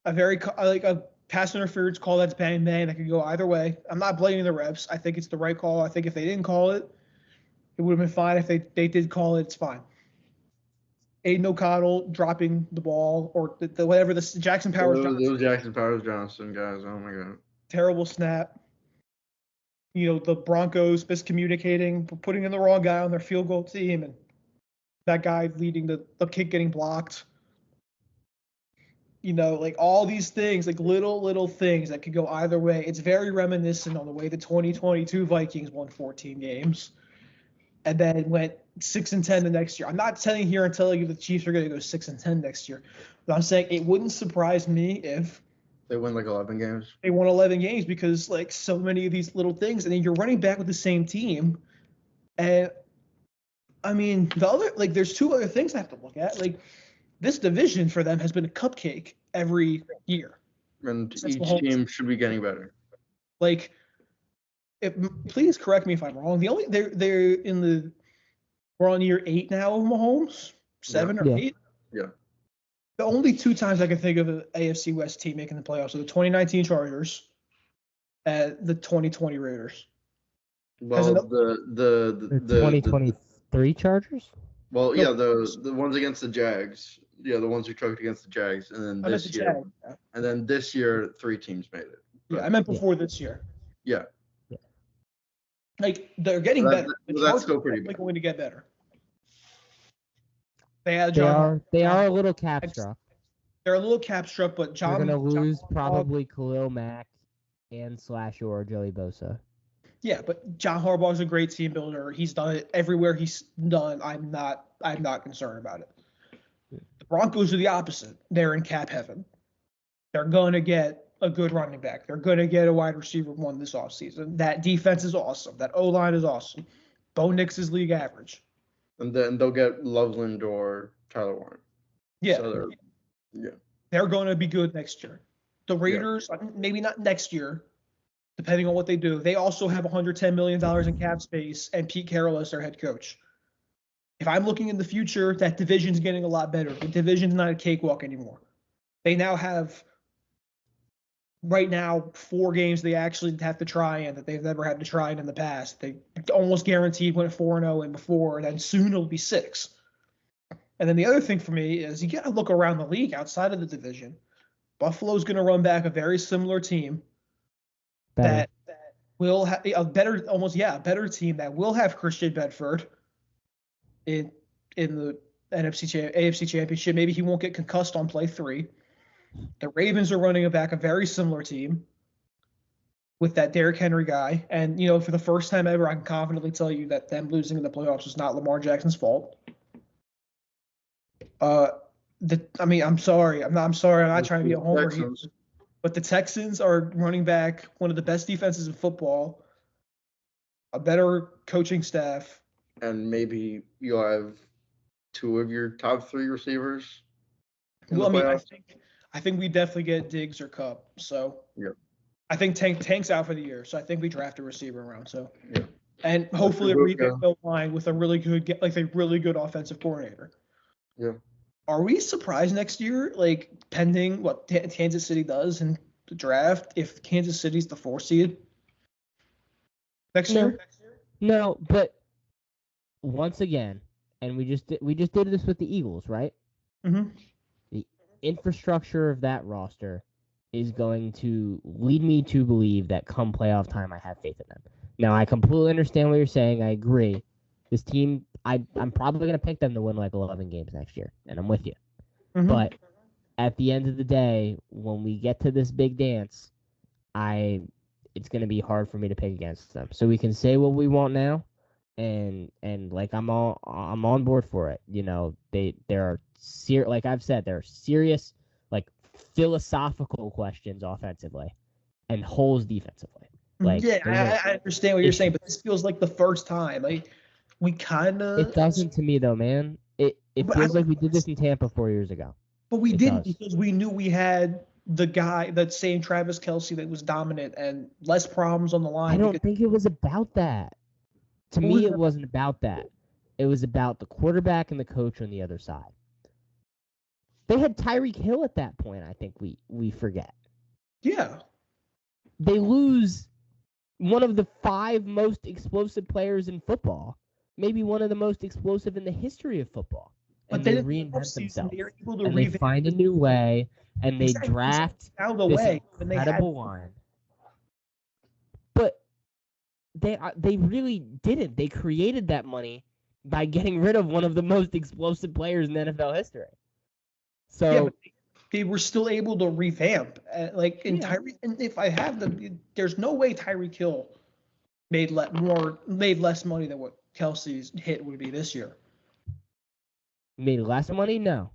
[SPEAKER 3] A pass interference call that's bang bang that could go either way. I'm not blaming the refs. I think it's the right call. I think if they didn't call it, it would have been fine. If they did call it, it's fine. Aiden O'Connell dropping the ball or whatever the Jackson Powers Johnson.
[SPEAKER 2] Those Jackson Powers Johnson guys. Oh my god.
[SPEAKER 3] Terrible snap. The Broncos miscommunicating, putting in the wrong guy on their field goal team, and that guy leading the kick getting blocked. All these things, little things that could go either way. It's very reminiscent on the way the 2022 Vikings won 14 games and then went 6-10 the next year. I'm not telling you the Chiefs are going to go 6-10 next year, but I'm saying it wouldn't surprise me if
[SPEAKER 2] they win 11 games.
[SPEAKER 3] They won 11 games because so many of these little things, and then you're running back with the same team. And there's 2 other things I have to look at. This division for them has been a cupcake every year.
[SPEAKER 2] And each team should be getting better.
[SPEAKER 3] Please correct me if I'm wrong. We're on year 8 now of Mahomes, 7 or 8.
[SPEAKER 2] Yeah.
[SPEAKER 3] The only 2 times I can think of an AFC West team making the playoffs are the 2019 Chargers and the 2020 Raiders.
[SPEAKER 2] Well, the
[SPEAKER 1] 2023 Chargers?
[SPEAKER 2] Well, yeah, the ones against the Jags. Yeah, the ones who choked against the Jags, and then this year.
[SPEAKER 3] Jags, yeah.
[SPEAKER 2] And then this year, 3 teams made it.
[SPEAKER 3] Yeah, I meant before this year.
[SPEAKER 2] Yeah.
[SPEAKER 3] They're getting better.
[SPEAKER 2] That's still pretty bad.
[SPEAKER 3] Going to get better.
[SPEAKER 1] They are a little cap struck.
[SPEAKER 3] They're a little cap struck, but
[SPEAKER 1] they're going to lose probably Khalil Mack and or Joey Bosa.
[SPEAKER 3] Yeah, but John Harbaugh's a great team builder. He's done it everywhere he's done. I'm not concerned about it. Broncos are the opposite. They're in cap heaven. They're going to get a good running back. They're going to get a wide receiver one this offseason. That defense is awesome. That O-line is awesome. Bo Nix is league average.
[SPEAKER 2] And then they'll get Loveland or Tyler Warren.
[SPEAKER 3] Yeah.
[SPEAKER 2] So
[SPEAKER 3] they're going to be good next year. The Raiders, maybe not next year, depending on what they do. They also have $110 million in cap space and Pete Carroll as their head coach. If I'm looking in the future, that division's getting a lot better. The division's not a cakewalk anymore. They now have, right now, 4 games they actually have to try in that they've never had to try in the past. They almost guaranteed went 4-0 and before, and then soon it'll be 6. And then the other thing for me is you got to look around the league outside of the division. Buffalo's going to run back a very similar team that will have a better team that will have Christian Bedford in the AFC Championship. Maybe he won't get concussed on play 3. The Ravens are running back a very similar team with that Derrick Henry guy. And, for the first time ever, I can confidently tell you that them losing in the playoffs was not Lamar Jackson's fault. I'm sorry. I'm not trying to be a homer here. But the Texans are running back one of the best defenses in football, a better coaching staff.
[SPEAKER 2] And maybe you'll have 2 of your top 3 receivers.
[SPEAKER 3] I think we definitely get Diggs or Kupp. So I think Tank's out for the year. So I think we draft a receiver around. So and hopefully a rebuild line with a really good offensive coordinator.
[SPEAKER 2] Yeah.
[SPEAKER 3] Are we surprised next year, pending what Kansas City does in the draft, if Kansas City's the 4 seed next year?
[SPEAKER 1] No, but once again, and we just did this with the Eagles, right?
[SPEAKER 3] Mm-hmm.
[SPEAKER 1] The infrastructure of that roster is going to lead me to believe that come playoff time, I have faith in them. Now, I completely understand what you're saying. I agree. This team, I'm probably going to pick them to win 11 games next year, and I'm with you.
[SPEAKER 3] Mm-hmm.
[SPEAKER 1] But at the end of the day, when we get to this big dance, it's going to be hard for me to pick against them. So we can say what we want now, and I'm on board for it. There are like I've said, there are serious philosophical questions offensively and holes defensively.
[SPEAKER 3] I understand what you're saying, but this feels like the first time. We kind of.
[SPEAKER 1] It doesn't to me though, man. It feels like we did this in Tampa 4 years ago.
[SPEAKER 3] But we didn't because we knew we had the guy, that same Travis Kelce that was dominant and less problems on the line.
[SPEAKER 1] I don't think it was about that. To me, it wasn't about that. It was about the quarterback and the coach on the other side. They had Tyreek Hill at that point, I think we forget.
[SPEAKER 3] Yeah.
[SPEAKER 1] They lose one of the 5 most explosive players in football. Maybe one of the most explosive in the history of football. And they reinvent themselves. And they find a new way, and they draft this incredible line. But they really didn't. They created that money by getting rid of one of the most explosive players in NFL history. So
[SPEAKER 3] but they were still able to revamp. Tyreek, and if I have there's no way Tyreek Hill made less money than what Kelsey's hit would be this year.
[SPEAKER 1] Made less money? No.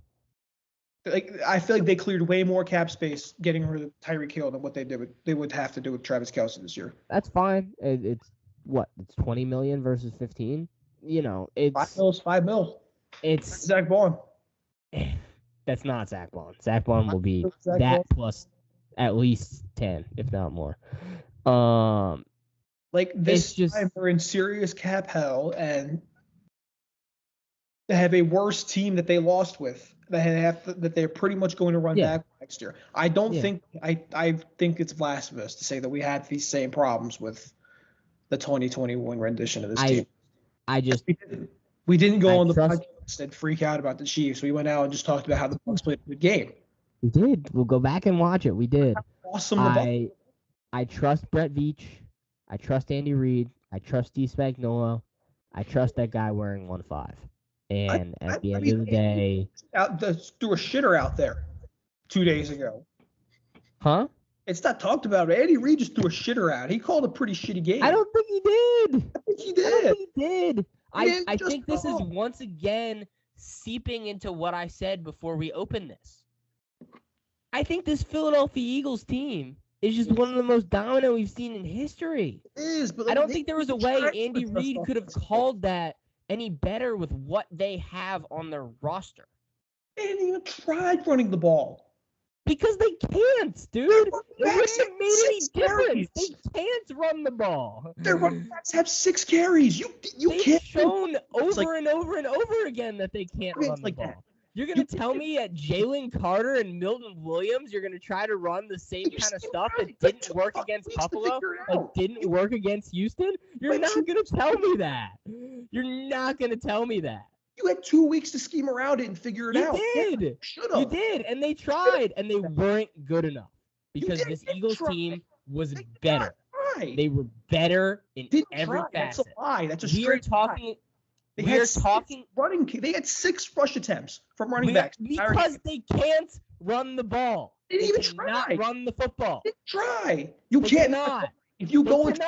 [SPEAKER 3] I feel like they cleared way more cap space getting rid of Tyreek Hill than what they would have to do with Travis Kelce this year.
[SPEAKER 1] That's fine. It's $20 million versus 15. It's
[SPEAKER 3] $5 million.
[SPEAKER 1] It's
[SPEAKER 3] Zach Bond.
[SPEAKER 1] That's not Zach Bond. Zach Bond will be plus at least 10, if not more.
[SPEAKER 3] This time we're in serious cap hell, and they have a worse team that they lost with that they're pretty much going to run back next year. I don't think I think it's blasphemous to say that we had these same problems with the 2021 rendition of this team. We didn't go on the podcast and freak out about the Chiefs. We went out and just talked about how the Bucs played a good game.
[SPEAKER 1] We did. We'll go back and watch it. We did.
[SPEAKER 3] Awesome.
[SPEAKER 1] I trust Brett Veach. I trust Andy Reid. I trust Steve Spagnuolo. I trust that guy wearing 1-5. And at the end of the day,
[SPEAKER 3] threw a shitter out there 2 days ago.
[SPEAKER 1] Huh?
[SPEAKER 3] It's not talked about. Andy Reid just threw a shitter out. He called a pretty shitty game.
[SPEAKER 1] I don't think he did.
[SPEAKER 3] I think he did.
[SPEAKER 1] I think this is once again seeping into what I said before we opened this. I think this Philadelphia Eagles team is just one of the most dominant we've seen in history.
[SPEAKER 2] It is, but
[SPEAKER 1] I don't think there was a way Andy Reid could have called that any better with what they have on their roster.
[SPEAKER 3] They didn't even try running the ball.
[SPEAKER 1] Because they can't, dude. It wouldn't have made any difference. They can't run the ball.
[SPEAKER 3] Their running backs have 6 carries. You
[SPEAKER 1] They've
[SPEAKER 3] can't.
[SPEAKER 1] shown over and over and over again that they can't run the ball. You're going to tell me at Jalen Carter and Milton Williams, you're going to try to run the same kind of stuff that didn't work against Buffalo, that didn't work against Houston? You're not going to tell me that. You're not going to tell me that.
[SPEAKER 3] You had 2 weeks to scheme around it and figure it out.
[SPEAKER 1] You did, and they tried, and they weren't good enough because this Eagles team was better. They were better in every facet.
[SPEAKER 3] That's a lie. That's a straight lie. They had 6 rush attempts from running backs
[SPEAKER 1] because they can't run the ball.
[SPEAKER 3] They didn't even try.
[SPEAKER 1] Not run the football.
[SPEAKER 3] They try. You can't.
[SPEAKER 1] Not.
[SPEAKER 3] If you go into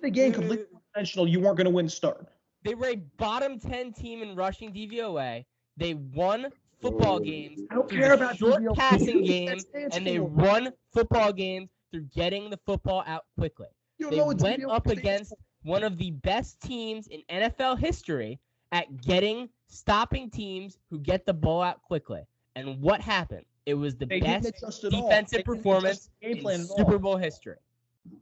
[SPEAKER 3] the game completely intentional, you weren't going to win the start.
[SPEAKER 1] They were a bottom 10 team in rushing DVOA. They won football games through short passing games, and they won football games through getting the football out quickly. They went up against one of the best teams in NFL history at stopping teams who get the ball out quickly. And what happened? It was the best defensive performance in Super Bowl history.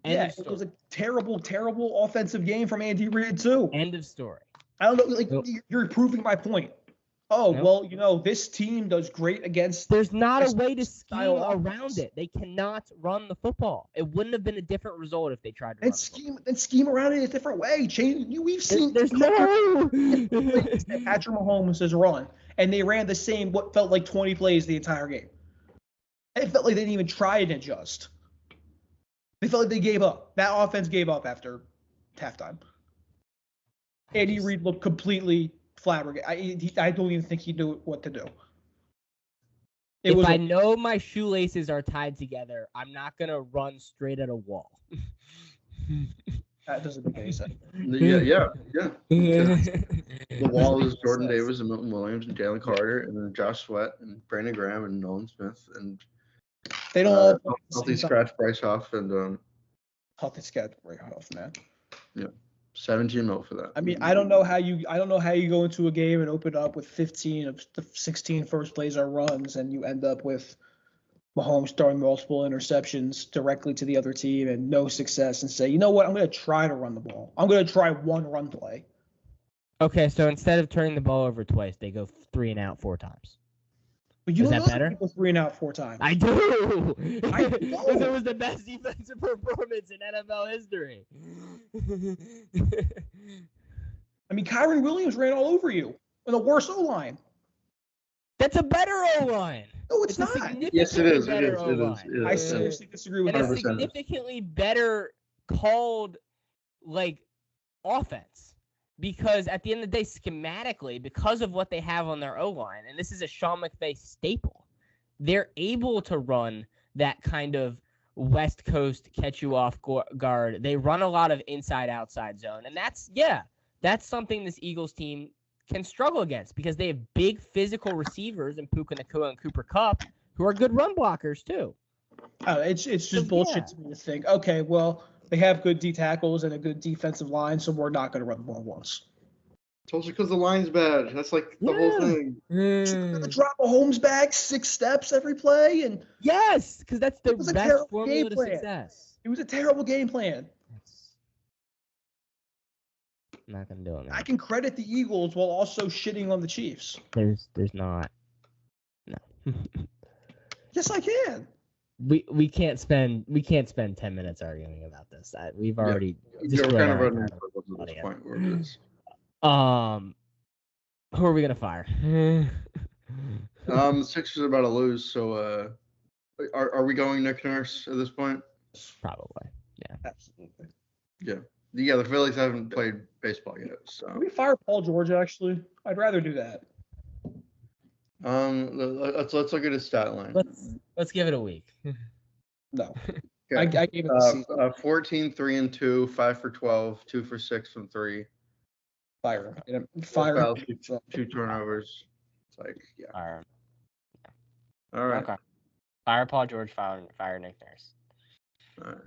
[SPEAKER 3] Yeah, it was a terrible, terrible offensive game from Andy Reid too.
[SPEAKER 1] End of story.
[SPEAKER 3] I don't know, like you're proving my point. Oh, well, this team does great against.
[SPEAKER 1] There's not a way to scheme around it. They cannot run the football. It wouldn't have been a different result if they tried to
[SPEAKER 3] scheme around it a different way. We've seen
[SPEAKER 1] there's no
[SPEAKER 3] Patrick Mahomes has run, and they ran the same what felt like 20 plays the entire game. It felt like they didn't even try and adjust. They felt like they gave up. That offense gave up after halftime. Andy Reid looked completely flabbergasted. I don't even think he knew what to do.
[SPEAKER 1] If I know my shoelaces are tied together, I'm not going to run straight at a wall.
[SPEAKER 3] That doesn't make any sense.
[SPEAKER 2] Yeah. The wall is Jordan Davis and Milton Williams and Jalen Carter and then Josh Sweat and Brandon Graham and Nolan Smith and
[SPEAKER 3] they don't
[SPEAKER 2] healthy scratch Bryce Huff and
[SPEAKER 3] healthy scratch Bryce Huff, man.
[SPEAKER 2] Yeah. 17-0 for that.
[SPEAKER 3] I mean, I don't know how you go into a game and open up with 15 of the 16 first plays are runs, and you end up with Mahomes throwing multiple interceptions directly to the other team and no success, and say, you know what, I'm going to try to run the ball. I'm going to try one run play.
[SPEAKER 1] Okay, so instead of turning the ball over twice, they go 3 and out 4 times.
[SPEAKER 3] But you
[SPEAKER 1] Is
[SPEAKER 3] don't
[SPEAKER 1] that better?
[SPEAKER 3] People 3 and out 4 times.
[SPEAKER 1] I do.
[SPEAKER 3] I know.
[SPEAKER 1] Because it was the best defensive performance in NFL history.
[SPEAKER 3] I mean, Kyron Williams ran all over you in the worst O-line.
[SPEAKER 1] That's a better O-line.
[SPEAKER 3] No, it's not.
[SPEAKER 2] Yes, it is.
[SPEAKER 3] I seriously disagree with that.
[SPEAKER 1] And a significantly better called, offense. Because at the end of the day, schematically, because of what they have on their O-line, and this is a Sean McVay staple, they're able to run that kind of West Coast catch you off guard. They run a lot of inside-outside zone. And that's something this Eagles team can struggle against because they have big physical receivers in Puka Nacua and Cooper Kupp who are good run blockers too.
[SPEAKER 3] It's just bullshit to me to think, okay, well, they have good D tackles and a good defensive line, so we're not going to run the ball once.
[SPEAKER 2] It's also because the line's bad. That's like the whole thing.
[SPEAKER 3] Drop Mahomes back 6 steps every play, and
[SPEAKER 1] yes, because that's the best formula to success.
[SPEAKER 3] It was a terrible game plan.
[SPEAKER 1] I'm not gonna do it, man.
[SPEAKER 3] I can credit the Eagles while also shitting on the Chiefs.
[SPEAKER 1] There's not. No.
[SPEAKER 3] Yes, I can.
[SPEAKER 1] We can't spend 10 minutes arguing about this. We've already.
[SPEAKER 2] We're kind of running to this point where it is.
[SPEAKER 1] Who are we gonna fire?
[SPEAKER 2] The Sixers are about to lose, so are we going Nick Nurse at this point?
[SPEAKER 1] Probably. Yeah.
[SPEAKER 3] Absolutely.
[SPEAKER 2] Yeah. Yeah, the Phillies haven't played baseball yet. So
[SPEAKER 3] can we fire Paul George? Actually, I'd rather do that.
[SPEAKER 2] Let's look at his stat line.
[SPEAKER 1] Let's give it a week.
[SPEAKER 3] No.
[SPEAKER 2] Okay.
[SPEAKER 3] I gave it the season.
[SPEAKER 2] 14, 3-2, 5 for 12, 2 for 6 from 3.
[SPEAKER 3] Fire.
[SPEAKER 2] Four
[SPEAKER 3] Fire.
[SPEAKER 2] fouls, two turnovers. It's like, yeah.
[SPEAKER 1] All right.
[SPEAKER 2] All right.
[SPEAKER 1] Okay. Fire Paul George, fire Nick Nurse.
[SPEAKER 2] All right.